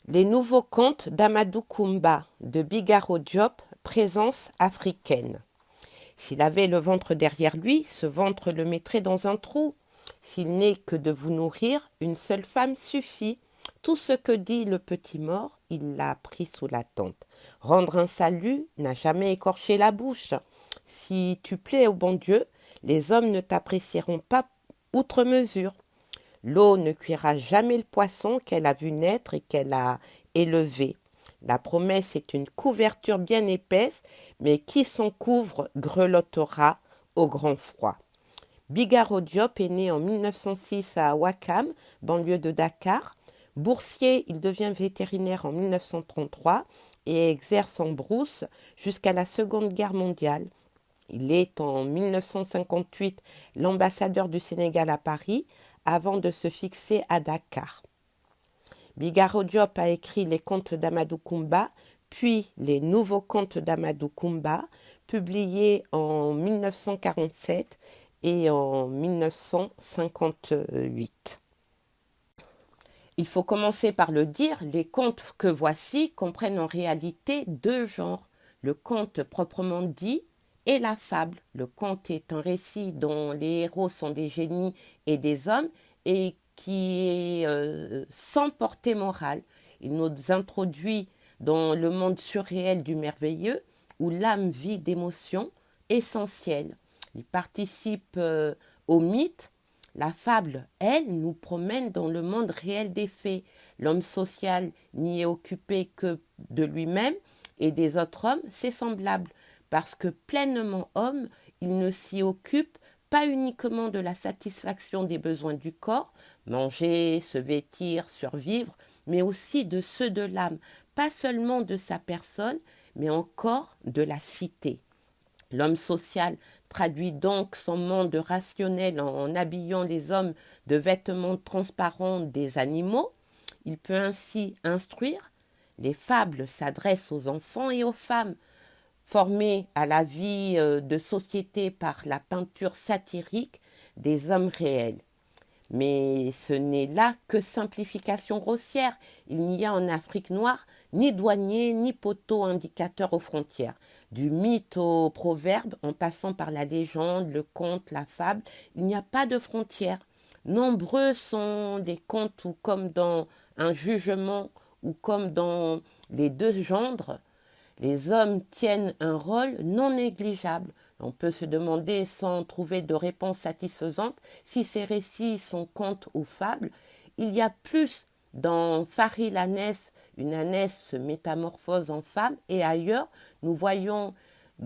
Les nouveaux contes d'Amadou Koumba de Bigaro Diop, présence africaine. S'il avait le ventre derrière lui, ce ventre le mettrait dans un trou. S'il n'est que de vous nourrir, une seule femme suffit. Tout ce que dit le petit mort, il l'a pris sous la tente. Rendre un salut n'a jamais écorché la bouche. Si tu plais au bon Dieu, les hommes ne t'apprécieront pas outre mesure. L'eau ne cuira jamais le poisson qu'elle a vu naître et qu'elle a élevé. La promesse est une couverture bien épaisse, mais qui s'en couvre grelottera au grand froid. Bigaro Diop est né en 1906 à Ouakam, banlieue de Dakar. Boursier, il devient vétérinaire en 1933 et exerce en brousse jusqu'à la Seconde Guerre mondiale. Il est en 1958 l'ambassadeur du Sénégal à Paris avant de se fixer à Dakar. Bigaro Diop a écrit les contes d'Amadou Koumba, puis les nouveaux contes d'Amadou Koumba, publiés en 1947 et en 1958. Il faut commencer par le dire, les contes que voici comprennent en réalité deux genres, le conte proprement dit et la fable. Le conte est un récit dont les héros sont des génies et des hommes et qui est sans portée morale. Il nous introduit dans le monde surréel du merveilleux où l'âme vit d'émotions essentielles. Il participe au mythe. La fable, elle, nous promène dans le monde réel des faits. L'homme social n'y est occupé que de lui-même et des autres hommes, ses semblables, parce que pleinement homme, il ne s'y occupe pas uniquement de la satisfaction des besoins du corps, manger, se vêtir, survivre, mais aussi de ceux de l'âme, pas seulement de sa personne, mais encore de la cité. L'homme social traduit donc son monde rationnel en habillant les hommes de vêtements transparents des animaux. Il peut ainsi instruire. Les fables s'adressent aux enfants et aux femmes, formés à la vie de société par la peinture satirique des hommes réels. Mais ce n'est là que simplification grossière. Il n'y a en Afrique noire ni douanier, ni poteau indicateur aux frontières. Du mythe au proverbe, en passant par la légende, le conte, la fable, il n'y a pas de frontières. Nombreux sont les contes où, comme dans un jugement ou comme dans les deux gendres, les hommes tiennent un rôle non négligeable. On peut se demander, sans trouver de réponse satisfaisante, si ces récits sont contes ou fables. Il y a plus dans Fari l'ânesse, une ânesse se métamorphose en femme, et ailleurs, nous voyons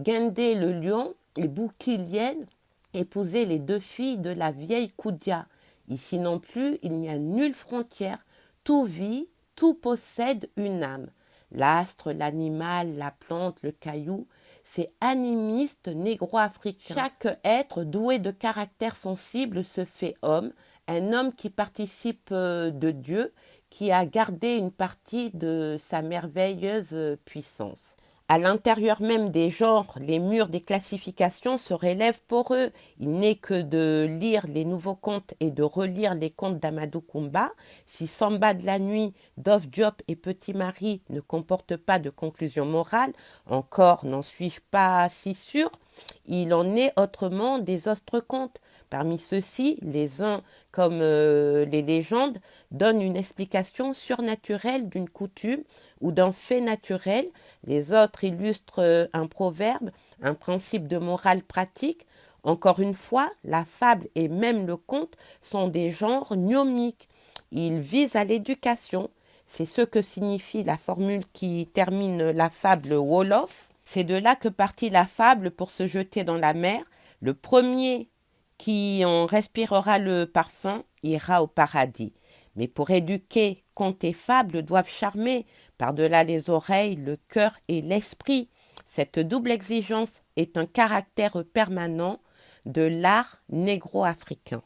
Gendé le lion et Boukilienne épouser les deux filles de la vieille Koudia. Ici non plus, il n'y a nulle frontière. Tout vit, tout possède une âme. L'astre, l'animal, la plante, le caillou, c'est animiste négro-africain. Chaque être doué de caractère sensible se fait homme, un homme qui participe de Dieu, qui a gardé une partie de sa merveilleuse puissance. À l'intérieur même des genres, les murs des classifications se relèvent pour eux. Il n'est que de lire les nouveaux contes et de relire les contes d'Amadou Koumba. Si Samba de la nuit, Dof Diop et Petit Marie ne comportent pas de conclusion morale, encore n'en suis-je pas si sûr, il en est autrement des autres contes. Parmi ceux-ci, les uns, comme les légendes, donnent une explication surnaturelle d'une coutume ou d'un fait naturel. Les autres illustrent un proverbe, un principe de morale pratique. Encore une fois, la fable et même le conte sont des genres gnomiques. Ils visent à l'éducation. C'est ce que signifie la formule qui termine la fable Wolof. C'est de là que partit la fable pour se jeter dans la mer. Le premier qui en respirera le parfum ira au paradis. Mais pour éduquer, contes et fables doivent charmer, par-delà les oreilles, le cœur et l'esprit. Cette double exigence est un caractère permanent de l'art négro-africain.